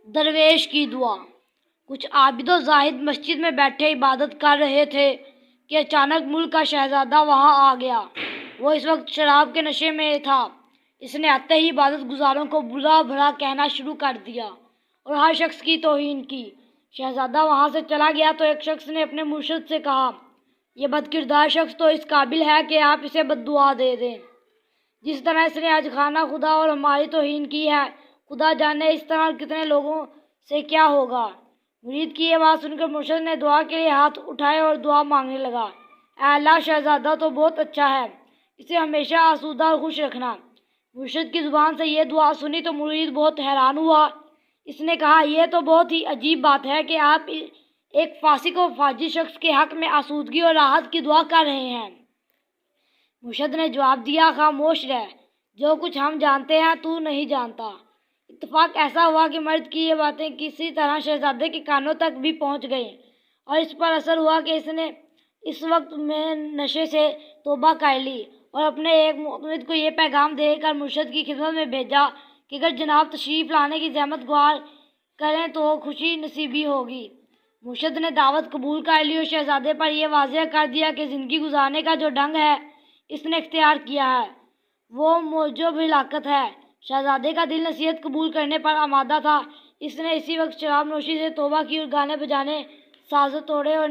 درویش کی دعا۔ کچھ عابد و زاہد مسجد میں بیٹھے عبادت کر رہے تھے کہ اچانک ملک کا شہزادہ وہاں آ گیا۔ وہ اس وقت شراب کے نشے میں تھا۔ اس نے آتے ہی عبادت گزاروں کو برا بھلا کہنا شروع کر دیا اور ہر شخص کی توہین کی۔ شہزادہ وہاں سے چلا گیا تو ایک شخص نے اپنے مرشد سے کہا، یہ بد کردار شخص تو اس قابل ہے کہ آپ اسے بد دعا دے دیں۔ جس طرح اس نے آج خانہ خدا اور ہماری توہین کی ہے، خدا جانے اس طرح کتنے لوگوں سے کیا ہوگا۔ مرید کی یہ بات سن کر مرشد نے دعا کے لیے ہاتھ اٹھائے اور دعا مانگنے لگا، اے اللہ شہزادہ تو بہت اچھا ہے، اسے ہمیشہ آسودہ اور خوش رکھنا۔ مرشد کی زبان سے یہ دعا سنی تو مرید بہت حیران ہوا۔ اس نے کہا، یہ تو بہت ہی عجیب بات ہے کہ آپ ایک فاسق و فاجر شخص کے حق میں آسودگی اور راحت کی دعا کر رہے ہیں۔ مرشد نے جواب دیا، خاموش رہ، جو کچھ ہم جانتے ہیں تو نہیں جانتا۔ اتفاق ایسا ہوا کہ مرد کی یہ باتیں کسی طرح شہزادے کے کانوں تک بھی پہنچ گئیں اور اس پر اثر ہوا کہ اس نے اس وقت میں نشے سے توبہ کر لی اور اپنے ایک معتمد کو یہ پیغام دے کر مرشد کی خدمت میں بھیجا کہ اگر جناب تشریف لانے کی زحمت گوار کریں تو خوشی نصیبی ہوگی۔ مرشد نے دعوت قبول کر لی اور شہزادے پر یہ واضح کر دیا کہ زندگی گزارنے کا جو ڈھنگ ہے اس نے اختیار کیا ہے وہ موجب ہلاکت ہے۔ شہزادے کا دل نصیحت قبول کرنے پر آمادہ تھا۔ اس نے اسی وقت شراب نوشی سے توبہ کی اور گانے بجانے، ساز و توڑے اور